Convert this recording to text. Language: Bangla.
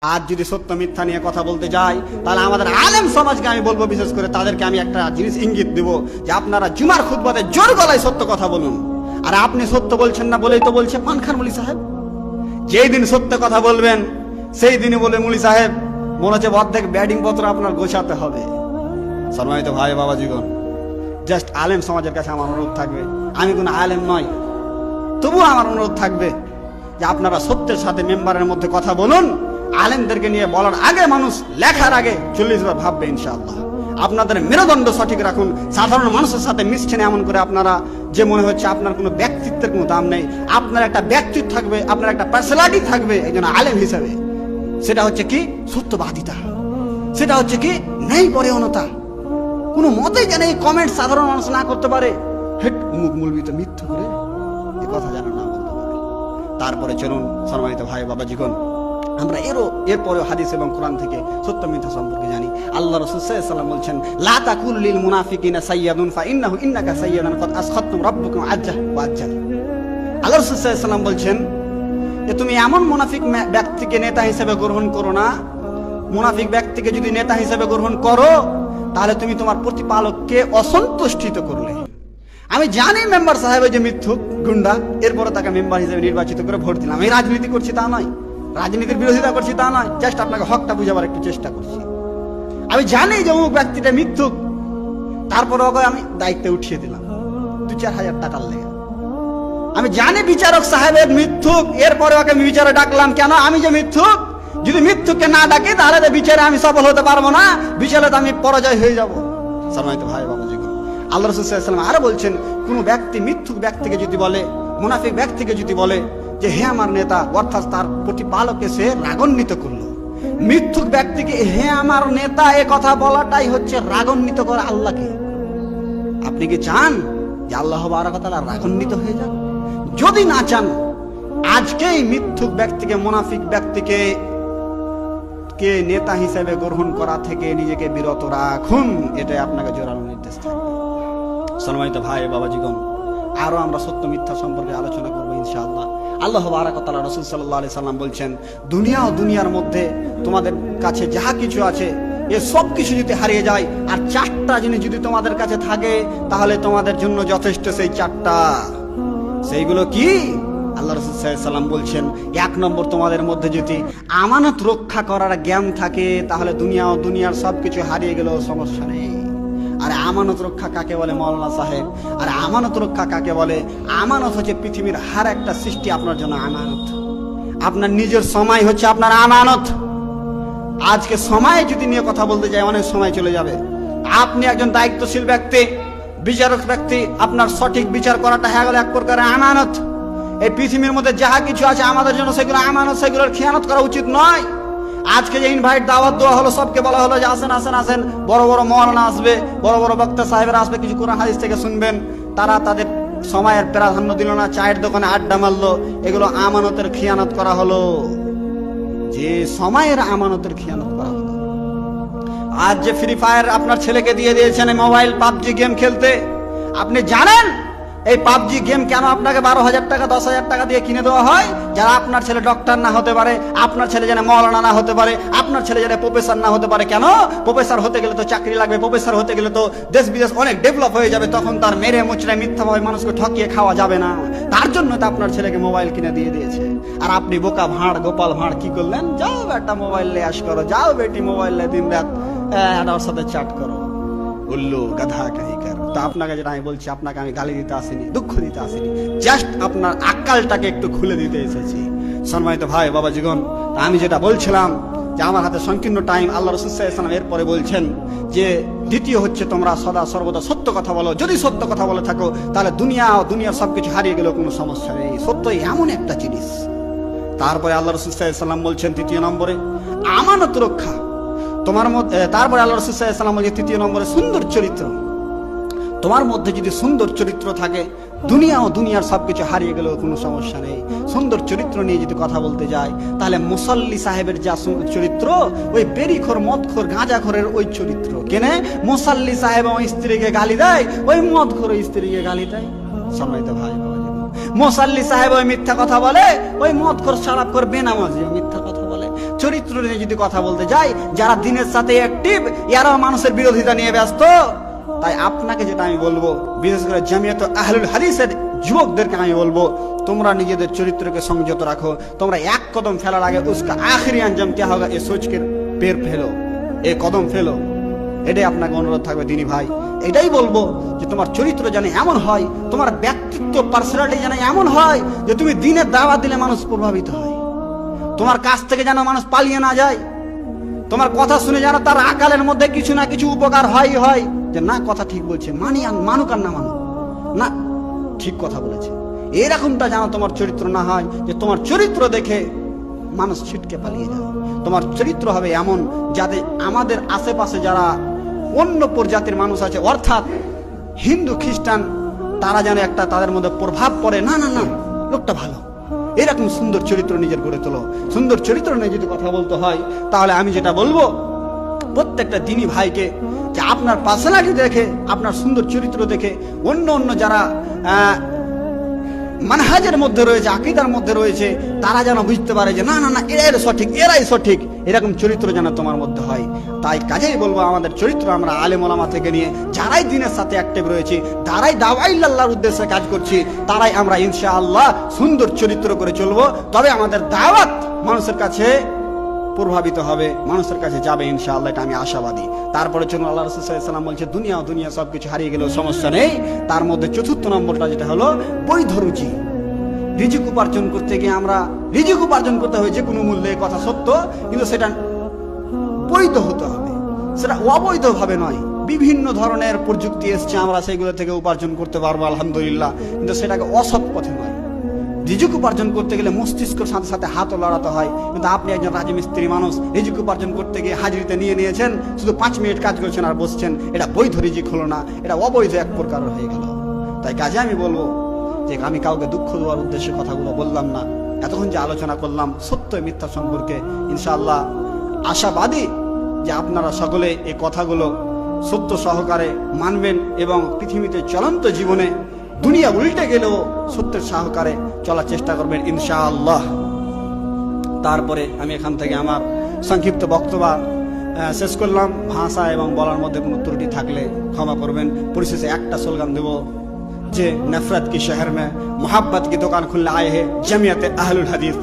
আজ যদি সত্য মিথ্যা নিয়ে কথা বলতে যাই, তাহলে আমাদের আলেম সমাজকে আমি বলবো, বিশেষ করে তাদেরকে আমি একটা জিনিস ইঙ্গিত দেব যে আপনারা জুমার খুতবাতে জোর গলায় সত্য কথা বলুন। আর আপনি সত্য বলছেন না বলেই তো বলছে পানখান মুলি সাহেব। যেই দিন সত্য কথা বলবেন সেই দিনই বলে মুলি সাহেব মনে হচ্ছে অর্ধেক ব্যাটিং পত্র আপনার গোছাতে হবে। সম্মানিত ভাই বাবাজিগণ, জাস্ট আলেম সমাজের কাছে আমার অনুরোধ থাকবে, আমি কোনো আলেম নয়, তবুও আমার অনুরোধ থাকবে যে আপনারা সত্যের সাথে মেম্বারের মধ্যে কথা বলুন। আলেমদেরকে নিয়ে বলার আগে, মানুষ লেখার আগে 40 বার ভাববে ইনশাআল্লাহ। আপনাদের মেরুদণ্ড সঠিক রাখুন। সাধারণ মানুষের সাথে মিশছেন এমন করে আপনারা যে মনে হচ্ছে আপনার কোনো ব্যক্তিত্বের কোনো দাম নেই। আপনার একটা ব্যক্তিত্ব থাকবে, আপনার একটা পার্সোনালিটি থাকবে একজন আলেম হিসেবে। সেটা হচ্ছে কি সত্যবাদিতা, সেটা হচ্ছে কি ন্যায় পরায়ণতা। কোনো মতেই যেন এই কমেন্ট সাধারণ মানুষ না করতে পারে, হেট মুখ মুলবিত মিথ্যা করে এই কথা যেন না বলতে পারে। তারপরে চলুন সম্মানিত ভাই বাবাজিগণ, আমরা এরপরেও হাদিস এবং কোরআন থেকে সত্য মিথ্যা সম্পর্কে জানি। আল্লাহ রাসূল সাল্লাল্লাহু আলাইহি ওয়াসাল্লাম বলছেন, লা তাকুল লিল মুনাফিকিনা সাইয়্যাদুন ফা ইন্নাহু ইন্নাকা সাইয়্যাদুন ক্বাদ আসখাতুম রাব্বুকুম আজ্জাহ ওয়া আজ্জাল। আল্লাহ রাসূল সাল্লাল্লাহু আলাইহি ওয়াসাল্লাম বলছেন যে তুমি এমন মুনাফিক ব্যক্তিকে নেতা হিসেবে গ্রহণ করো না। মুনাফিক ব্যক্তিকে যদি নেতা হিসেবে গ্রহণ করো তাহলে তুমি তোমার প্রতিপালককে অসন্তুষ্টিত করলে। আমি জানি মেম্বার সাহেব যে মিথ্যুক গুন্ডা, এরপরে তাকে মেম্বার হিসেবে নির্বাচিত করে ভোট দিলাম। আমি রাজনীতি করছি তা নয়, রাজনীতির বিরোধিতা করছি তা নয়, জাস্ট আপনাকে হকটা বুঝাবার একটু চেষ্টা করছি। আমি জানি যে অমুক ব্যক্তিটা মিথ্যুক, তারপরে ওকে আমি দায়িত্বে উঠিয়ে দিলাম 2-4 হাজার টাকার লেগে। আমি জানি বিচারক সাহেবের মিথ্যুক, এরপরে ওকে আমি বিচারে ডাকলাম। কেন? আমি যে মিথ্যুক, যদি মিথ্যুককে না ডাকি তাহলে তো বিচারে আমি সফল হতে পারবো না, বিচারে তো আমি পরাজয় হয়ে যাব। সম্মানিত ভাই বাবাজিগণ, আল্লাহ রাসূল সাল্লাল্লাহু আলাইহি ওয়াসাল্লাম আরো বলছেন, কোন ব্যক্তি মিথ্যুক ব্যক্তিকে যদি বলে, মুনাফিক ব্যক্তিকে যদি বলে যে হে আমার নেতা, অর্থাৎ তার প্রতিপালককে সে রাগান্বিত করলো। মিথ্যুক ব্যক্তিকে হে আমার নেতা এ কথা বলাটাই হচ্ছে রাগান্বিত করা আল্লাহকে। আপনি কি চান যে আল্লাহ তাআলা রাগান্বিত হয়ে যান? যদি না চান, আজকেই মিথ্যুক ব্যক্তিকে, মুনাফিক ব্যক্তিকে কে নেতা হিসেবে গ্রহণ করা থেকে নিজেকে বিরত রাখুন। এটাই আপনাকে জোরালো নির্দেশ থাকবে। সম্মানিত ভাই বাবাজিগণ, আরো আমরা সত্য মিথ্যা সম্পর্কে আলোচনা করবো ইনশাআল্লাহ। আল্লাহ বারাক তাআলা, রাসূল সাল্লাল্লাহু আলাইহি সাল্লাম বলছেন, দুনিয়া ও দুনিয়ার মধ্যে তোমাদের কাছে যাহা কিছু আছে এ সব কিছু যদি হারিয়ে যায়, আর 4টা জিনিস যদি তোমাদের কাছে থাকে তাহলে তোমাদের জন্য যথেষ্ট। সেই 4টা, সেইগুলো কি? আল্লাহ রাসূল সাল্লাল্লাহু আলাইহি সাল্লাম বলছেন, 1 নম্বর, তোমাদের মধ্যে যদি আমানত রক্ষা করার জ্ঞান থাকে তাহলে দুনিয়া ও দুনিয়ার সবকিছু হারিয়ে গেলেও সমস্যা নেই। আর আমানত রক্ষা কাকে বলে মাওলানা সাহেব? আর আমানত রক্ষা কাকে বলে? আমানত হচ্ছে পৃথিবীর হার একটা সৃষ্টি আপনার জন্য আমানত। আপনার নিজের সময় হচ্ছে আপনার আমানত। আজকে সময় যদি নিয়ে কথা বলতে যাই অনেক সময় চলে যাবে। আপনি একজন দায়িত্বশীল ব্যক্তি, বিচারক ব্যক্তি, আপনার সঠিক বিচার করাটা হয়ে গেল এক প্রকারের আমানত। এই পৃথিবীর মধ্যে যাহা কিছু আছে আমাদের জন্য সেগুলো আমানত, সেগুলোর খেয়ানত করা উচিত নয়। আজকে যে ইনভাইট দাওয়াত দেওয়া হলো, সবকে বলা হলো যে আসেন আসেন আসেন, বড় বড় মাওলানা আসবে, বড় বড় বক্তা সাহেবরা আসবে, কিছু কোরআন হাদিস থেকে শুনবেন। তারা তাদের সময়ের প্রাধান্য দিল না, চায়ের দোকানে আড্ডা মারলো। এগুলো আমানতের খেয়ানত করা হলো, যে সময়ের আমানতের খেয়ানত করা হলো। আজ যে ফ্রি ফায়ার আপনার ছেলেকে দিয়ে দিয়েছেন মোবাইল, পাবজি গেম খেলতে, আপনি জানেন এই পাবজি গেম কেন আপনাকে 12,000 টাকা 10,000 টাকা দিয়ে কিনে দেওয়া হয়? যারা আপনার ছেলে ডক্টর না হতে পারে, আপনার ছেলে যেন মাওলানা না হতে পারে, আপনার ছেলে যেন প্রফেসর না হতে পারে। কেন? প্রফেসর হতে গেলে তো চাকরি লাগবে, প্রফেসর হতে গেলে তো দেশ বিদেশ অনেক ডেভেলপ হয়ে যাবে, তখন তার মেরে মুচড়ায় মিথ্যাভাবে মানুষকে ঠকিয়ে খাওয়া যাবে না। তার জন্য তো আপনার ছেলেকে মোবাইল কিনে দিয়ে দিয়েছে। আর আপনি বোকা ভাঁড়, গোপাল ভাঁড় কি করলেন? যাও বেটা মোবাইল নিয়ে আস করো, যাও বেটি মোবাইল নিয়ে দিন রাত ওর সাথে চ্যাট করো, উল্লু গাধা কাহিকার। তো আপনাকে যেটা আমি বলছি, আপনাকে আমি গালি দিতে আসিনি, দুঃখ দিতে আসিনি, জাস্ট আপনার আক্কালটাকে একটু খুলে দিতে এসেছি। সম্মানিত ভাই বাবাজিগণ, আমি যেটা বলছিলাম যে আমার হাতে সংকীর্ণ টাইম। আল্লাহ রাসূল সাল্লাল্লাহু আলাইহি ওয়াসাল্লাম এরপরে বলছেন যে দ্বিতীয় হচ্ছে তোমরা সদা সর্বদা সত্য কথা বলো। যদি সত্য কথা বলে থাকো তাহলে দুনিয়া ও দুনিয়ার সবকিছু হারিয়ে গেলেও কোনো সমস্যা নেই। সত্যই এমন একটা জিনিস। তারপরে আল্লাহ রাসূল সাল্লাল্লাহু আলাইহি ওয়াসাল্লাম বলছেন তৃতীয় নম্বরে আমানত রক্ষা তোমার মধ্যে। তারপরে আল্লাহ রাসূল সাল্লাল্লাহু আলাইহি ওয়াসাল্লাম বলছেন তৃতীয় নম্বরে সুন্দর চরিত্র। তোমার মধ্যে যদি সুন্দর চরিত্র থাকে, দুনিয়া ও দুনিয়ার সবকিছু হারিয়ে গেলেও কোনো সমস্যা নেই। সুন্দর চরিত্র নিয়ে যদি কথা বলতে যাই তাহলে মুসল্লি সাহেবের যা চরিত্র, ওই বেরিখোর, মদখোর, গাঁজাখোরের ওই চরিত্র। কেনে? মুসল্লি সাহেব ওই স্ত্রীকে গালি দেয়, ওই মদখোর স্ত্রীকে গালি দেয়। সম্মানিত ভাই মুসল্লি সাহেব ওই মিথ্যা কথা বলে, ওই মদখোর, শারাবখোর, বেনামাজি মিথ্যা কথা বলে। চরিত্র নিয়ে যদি কথা বলতে যাই, যারা দিনের সাথে অ্যাক্টিভ এরাও মানুষের বিরোধিতা নিয়ে ব্যস্ত। তাই আপনাকে যেটা আমি বলবো, বিশেষ করে জামিয়াত আহলুল হাদিসের যুবকদেরকে আমি বলবো, তোমরা নিজেদের চরিত্রকে সংযত রাখো। তোমরা এক কদম ফেলার আগে উসকা আখিরি আঞ্জাম क्या होगा এ সোচকে পের ফেলো, এ কদম ফেলো। এটাই আপনাকে অনুরোধ থাকবে দিনী ভাই। এটাই বলবো যে তোমার চরিত্র যেন এমন হয়, তোমার ব্যক্তিত্ব পার্সোনালিটি যেন এমন হয় যে তুমি দিনের দাওয়াত দিলে মানুষ প্রভাবিত হয়, তোমার কাছ থেকে যেন মানুষ পালিয়ে না যায়, তোমার কথা শুনে যেন তার আকালের মধ্যে কিছু না কিছু উপকার হয় যে না কথা ঠিক বলছে, মানুক আর না মানুক, না ঠিক কথা বলেছে। এরকমটা যেন তোমার চরিত্র না হয় যে তোমার চরিত্র দেখে মানুষ ছিটকে পালিয়ে যায়। তোমার চরিত্র হবে এমন যাতে আমাদের আশেপাশে যারা অন্য প্রজাতির মানুষ আছে, অর্থাৎ হিন্দু খ্রিস্টান, তারা যেন একটা তাদের মধ্যে প্রভাব পড়ে, না না না লোকটা ভালো। এরকম সুন্দর চরিত্র নিজের গড়ে তোলো। সুন্দর চরিত্র নিয়ে যদি কথা বলতে হয়, তাহলে আমি যেটা বলবো প্রত্যেকটা দিনী ভাইকে, যে আপনার পার্সোনালিটি দেখে, আপনার সুন্দর চরিত্র দেখে অন্য যারা মানহাজের মধ্যে রয়েছে, আকীদার মধ্যে রয়েছে, তারা যেন বুঝতে পারে যে না না না এরাই সঠিক, এরাই সঠিক। এরকম চরিত্র যেন তোমার মধ্যে হয়। তাই কাজেই বলবো আমাদের চরিত্র আমরা আলেম ওলামা থেকে নিয়ে যারাই দিনের সাথে অ্যাক্টিভ রয়েছি, যারাই দাওয়াইল্লাহর উদ্দেশ্যে কাজ করছি, তারাই আমরা ইনশাআল্লাহ সুন্দর চরিত্র করে চলবো। তবে আমাদের দাওয়াত মানুষের কাছে প্রভাবিত হবে, মানুষের কাছে যাবে ইনশাআল্লাহ, এটা আমি আশাবাদী। তারপরে চলুন, আল্লাহ রাসূল সাল্লাল্লাহু আলাইহি ওয়াসাল্লাম বলছে দুনিয়া সবকিছু হারিয়ে গেলেও সমস্যা নেই। তার মধ্যে চতুর্থ নম্বরটা যেটা হলো বৈধ রুজি। রিজিক উপার্জন করতে গিয়ে আমরা রিজিক উপার্জন করতে হবে যে কোনো মূল্যে, কথা সত্য, কিন্তু সেটা বৈধ হতে হবে, সেটা অবৈধ ভাবে নয়। বিভিন্ন ধরনের প্রযুক্তি এসছে, আমরা সেইগুলো থেকে উপার্জন করতে পারবো আলহামদুলিল্লাহ, কিন্তু সেটাকে অসৎ পথে নয়। রিজিক উপার্জন করতে গেলে মস্তিষ্কের সাথে সাথে হাতও লড়াতে হয়। কিন্তু আপনি একজন রাজমিস্ত্রি মানুষ, রিজিক উপার্জন করতে গিয়ে হাজিরিতে নিয়েছেন, শুধু 5 মিনিট কাজ করছেন আর বসছেন, এটা বৈধ রিজিক হলো না, এটা অবৈধ এক প্রকার হয়ে গেল। তাই কাজে আমি বলবো যে আমি কাউকে দুঃখ দেওয়ার উদ্দেশ্যে কথাগুলো বললাম না। এতক্ষণ যে আলোচনা করলাম সত্য মিথ্যা সম্পর্কে, ইনশাআল্লাহ আশাবাদী যে আপনারা সকলে এই কথাগুলো সত্য সহকারে মানবেন এবং পৃথিবীতে চলন্ত জীবনে দুনিয়া উল্টে গেলেও সত্যের সহকারে চলার চেষ্টা করবেন ইনশাআল্লাহ। তারপরে আমি এখান থেকে আমার সংক্ষিপ্ত বক্তব্য শেষ করলাম। ভাষা এবং বলার মধ্যে কোনো ত্রুটি থাকলে ক্ষমা করবেন। পরিশেষে একটা স্লোগান দেব যে নফরত কি শহর মে মোহাব্বত কি দোকান খুলনে আয়ে হে জামিয়াত আহলুল হাদিস।